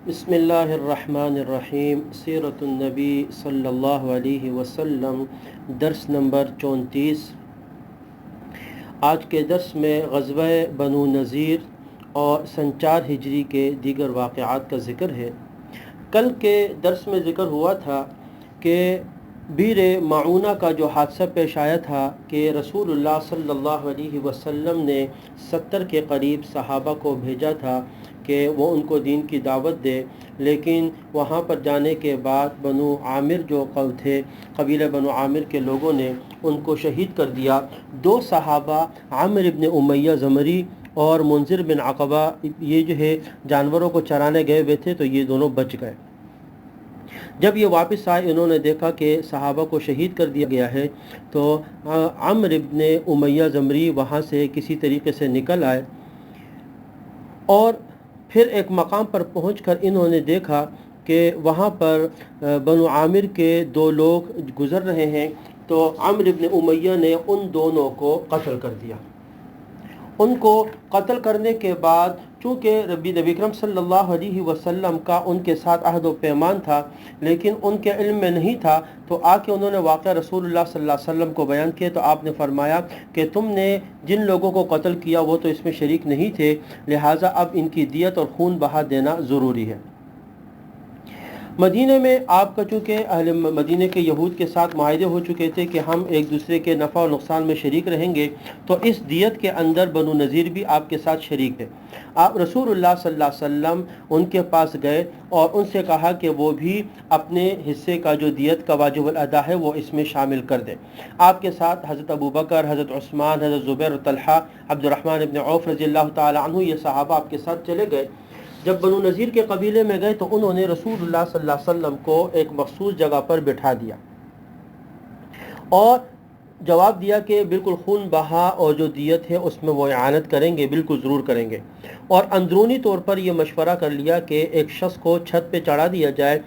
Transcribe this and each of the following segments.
بسم اللہ الرحمن الرحیم، سیرت النبی صلی اللہ علیہ وسلم، درس نمبر 34۔ آج کے درس میں غزوہ بنو نذیر اور سن 4 ہجری کے دیگر واقعات کا ذکر ہے۔ کل کے درس میں ذکر ہوا تھا کہ بیر معونہ کا جو حادثہ پیش آیا تھا کہ رسول اللہ صلی اللہ علیہ وسلم نے 70 کے قریب صحابہ کو بھیجا تھا کہ وہ ان کو دین کی دعوت دے، لیکن وہاں پر جانے کے بعد بنو عامر جو تھے، قبیلہ بنو عامر کے لوگوں نے ان کو شہید کر دیا۔ 2 صحابہ عامر ابن امیہ زمری اور منذر بن عقبہ، یہ جو ہے جانوروں کو چرانے گئے ہوئے تھے، تو یہ دونوں بچ گئے۔ جب یہ واپس آئے، انہوں نے دیکھا کہ صحابہ کو شہید کر دیا گیا ہے، تو عمرو ابن امیہ زمری وہاں سے کسی طریقے سے نکل آئے اور پھر ایک مقام پر پہنچ کر انہوں نے دیکھا کہ وہاں پر بنو عامر کے 2 لوگ گزر رہے ہیں، تو عمرو ابن امیہ نے ان دونوں کو قتل کر دیا۔ ان کو قتل کرنے کے بعد چونکہ نبی اکرم صلی اللہ علیہ وسلم کا ان کے ساتھ عہد و پیمان تھا، لیکن ان کے علم میں نہیں تھا، تو آ کے انہوں نے واقعہ رسول اللہ صلی اللہ علیہ وسلم کو بیان کیا، تو آپ نے فرمایا کہ تم نے جن لوگوں کو قتل کیا وہ تو اس میں شریک نہیں تھے، لہٰذا اب ان کی دیت اور خون بہا دینا ضروری ہے۔ مدینہ میں آپ کا چونکہ اہل مدینہ کے یہود کے ساتھ معاہدے ہو چکے تھے کہ ہم ایک دوسرے کے نفع و نقصان میں شریک رہیں گے، تو اس دیت کے اندر بنو نذیر بھی آپ کے ساتھ شریک ہے۔ آپ رسول اللہ صلی اللہ علیہ وسلم ان کے پاس گئے اور ان سے کہا کہ وہ بھی اپنے حصے کا جو دیت کا واجب الادا ہے وہ اس میں شامل کر دیں۔ آپ کے ساتھ حضرت ابوبکر، حضرت عثمان، حضرت زبیر و طلحہ، عبد الرحمن ابن عوف رضی اللہ تعالی عنہ، یہ صحابہ آپ کے ساتھ چلے گئے۔ جب بنو نذیر کے قبیلے میں گئے تو انہوں نے رسول اللہ صلی اللہ علیہ وسلم کو ایک مخصوص جگہ پر بٹھا دیا اور جواب دیا کہ بالکل خون بہا اور جو دیت ہے اس میں وہ اعانت کریں گے، بالکل ضرور کریں گے۔ اور اندرونی طور پر یہ مشورہ کر لیا کہ ایک شخص کو چھت پہ چڑھا دیا جائے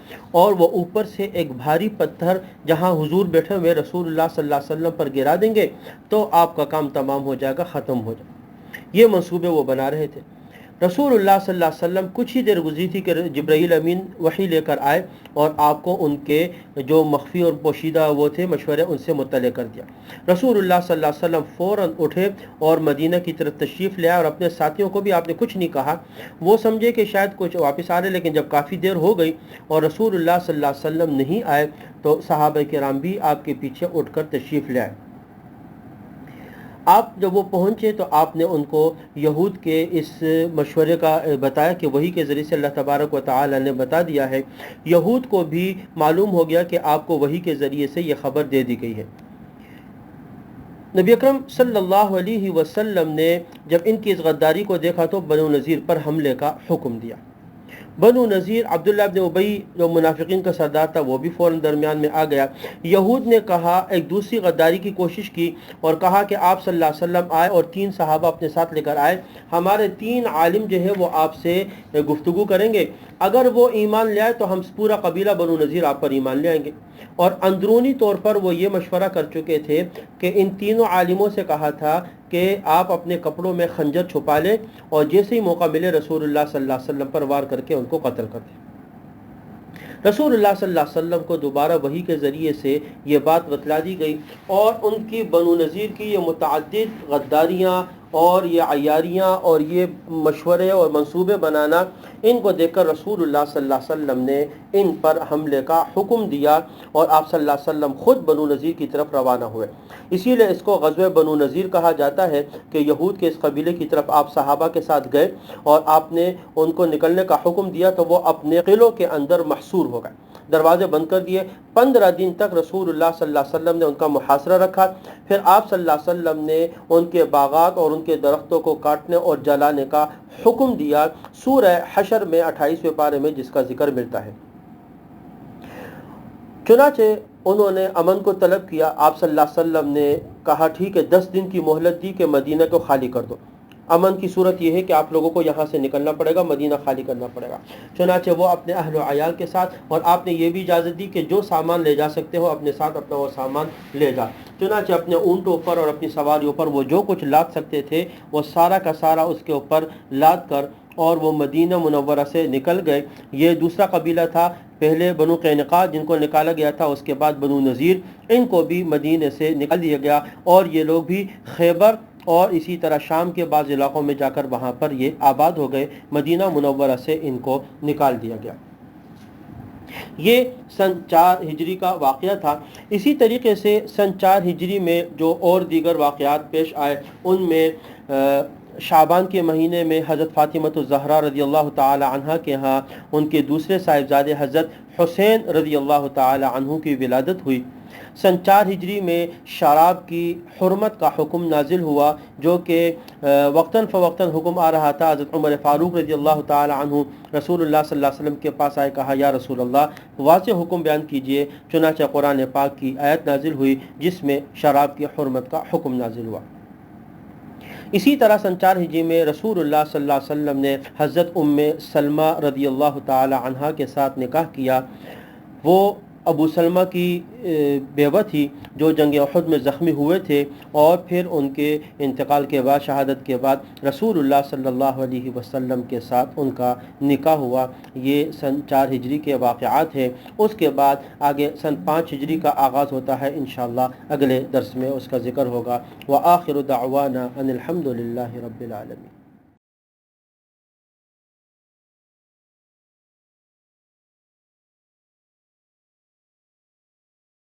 اور وہ اوپر سے ایک بھاری پتھر جہاں حضور بیٹھے ہوئے رسول اللہ صلی اللہ علیہ وسلم پر گرا دیں گے تو آپ کا کام تمام ہو جائے گا، ختم ہو جائے گا۔ یہ منصوبے وہ بنا رہے تھے۔ رسول اللہ صلی اللہ علیہ وسلم کچھ ہی دیر گزری تھی کہ جبرائیل امین وحی لے کر آئے اور آپ کو ان کے جو مخفی اور پوشیدہ وہ تھے مشورے ان سے مطلع کر دیا۔ رسول اللہ صلی اللہ علیہ وسلم فوراً اٹھے اور مدینہ کی طرف تشریف لے آئے، اور اپنے ساتھیوں کو بھی آپ نے کچھ نہیں کہا۔ وہ سمجھے کہ شاید کچھ واپس آ رہے، لیکن جب کافی دیر ہو گئی اور رسول اللہ صلی اللہ علیہ وسلم نہیں آئے تو صحابہ کرام بھی آپ کے پیچھے اٹھ کر تشریف لے آئے۔ آپ جب وہ پہنچے تو آپ نے ان کو یہود کے اس مشورے کا بتایا کہ وحی کے ذریعے سے اللہ تبارک و تعالی نے بتا دیا ہے۔ یہود کو بھی معلوم ہو گیا کہ آپ کو وحی کے ذریعے سے یہ خبر دے دی گئی ہے۔ نبی اکرم صلی اللہ علیہ وسلم نے جب ان کی اس غداری کو دیکھا تو بنو نذیر پر حملے کا حکم دیا۔ بنو نذیر، عبداللہ ابن ابی جو منافقین کا سردار تھا وہ بھی فوراً درمیان میں آ گیا۔ یہود نے کہا، ایک دوسری غداری کی کوشش کی اور کہا کہ آپ صلی اللہ علیہ وسلم آئے اور 3 صحابہ اپنے ساتھ لے کر آئے، ہمارے 3 عالم جو ہے وہ آپ سے گفتگو کریں گے، اگر وہ ایمان لے آئے تو ہم پورا قبیلہ بنو نذیر آپ پر ایمان لے آئیں گے۔ اور اندرونی طور پر وہ یہ مشورہ کر چکے تھے کہ ان تینوں عالموں سے کہا تھا کہ آپ اپنے کپڑوں میں خنجر چھپا لیں اور جیسے ہی موقع ملے رسول اللہ صلی اللہ علیہ وسلم پر وار کر کے ان کو قتل کر دیں۔ رسول اللہ صلی اللہ علیہ وسلم کو دوبارہ وحی کے ذریعے سے یہ بات بتلا دی گئی، اور ان کی بنو نذیر کی یہ متعدد غداریاں اور یہ عیاریاں اور یہ مشورے اور منصوبے بنانا، ان کو دیکھ کر رسول اللہ صلی اللہ علیہ وسلم نے ان پر حملے کا حکم دیا اور آپ صلی اللہ علیہ وسلم خود بنو نذیر کی طرف روانہ ہوئے۔ اسی لیے اس کو غزوہ بنو نذیر کہا جاتا ہے کہ یہود کے اس قبیلے کی طرف آپ صحابہ کے ساتھ گئے اور آپ نے ان کو نکلنے کا حکم دیا تو وہ اپنے قلعوں کے اندر محصور ہو گئے، دروازے بند کر دیے۔ 15 دن تک رسول اللہ صلی اللہ علیہ وسلم نے ان کا محاصرہ رکھا۔ پھر آپ صلی اللہ علیہ وسلم نے ان کے باغات اور ان کے درختوں کو کاٹنے اور جلانے کا حکم دیا، سورہ حشر میں 28ویں پارے میں جس کا ذکر ملتا ہے۔ چنانچہ انہوں نے امن کو طلب کیا۔ آپ صلی اللہ علیہ وسلم نے کہا ٹھیک ہے، 10 دن کی مہلت دی کہ مدینہ کو خالی کر دو۔ امن کی صورت یہ ہے کہ آپ لوگوں کو یہاں سے نکلنا پڑے گا، مدینہ خالی کرنا پڑے گا۔ چنانچہ وہ اپنے اہل و عیال کے ساتھ، اور آپ نے یہ بھی اجازت دی کہ جو سامان لے جا سکتے ہو اپنے ساتھ اپنا وہ سامان لے جا۔ چنانچہ اپنے اونٹوں پر اور اپنی سواریوں پر وہ جو کچھ لاد سکتے تھے وہ سارا کا سارا اس کے اوپر لاد کر اور وہ مدینہ منورہ سے نکل گئے۔ یہ دوسرا قبیلہ تھا، پہلے بنو قینقاع جن کو نکالا گیا تھا، اس کے بعد بنو نذیر، ان کو بھی مدینہ سے نکال دیا گیا، اور یہ لوگ بھی خیبر اور اسی طرح شام کے بعض علاقوں میں جا کر وہاں پر یہ آباد ہو گئے، مدینہ منورہ سے ان کو نکال دیا گیا۔ یہ سن 4 ہجری کا واقعہ تھا۔ اسی طریقے سے سن 4 ہجری میں جو اور دیگر واقعات پیش آئے، ان میں شعبان کے مہینے میں حضرت فاطمۃ الزہرا رضی اللہ تعالی عنہ کے ہاں ان کے دوسرے صاحبزادے حضرت حسین رضی اللہ تعالی عنہ کی ولادت ہوئی۔ سن 4 ہجری میں شراب کی حرمت کا حکم نازل ہوا، جو کہ وقتاً فوقتاً حکم آ رہا تھا۔ حضرت عمر فاروق رضی اللہ تعالی عنہ رسول اللہ صلی اللہ علیہ وسلم کے پاس آئے، کہا یا رسول اللہ واضح حکم بیان کیجئے۔ چنانچہ قرآن پاک کی آیت نازل ہوئی جس میں شراب کی حرمت کا حکم نازل ہوا۔ اسی طرح سن 4 ہجری میں رسول اللہ صلی اللہ علیہ وسلم نے حضرت ام سلمہ رضی اللہ تعالی عنہا کے ساتھ نکاح کیا۔ وہ ابو سلمہ کی بیوہ تھی جو جنگ احد میں زخمی ہوئے تھے، اور پھر ان کے انتقال کے بعد، شہادت کے بعد رسول اللہ صلی اللہ علیہ وسلم کے ساتھ ان کا نکاح ہوا۔ یہ سن 4 ہجری کے واقعات ہیں۔ اس کے بعد آگے سن 5 ہجری کا آغاز ہوتا ہے، انشاءاللہ اگلے درس میں اس کا ذکر ہوگا۔ وآخر دعوانا ان الحمد للہ رب العالمین۔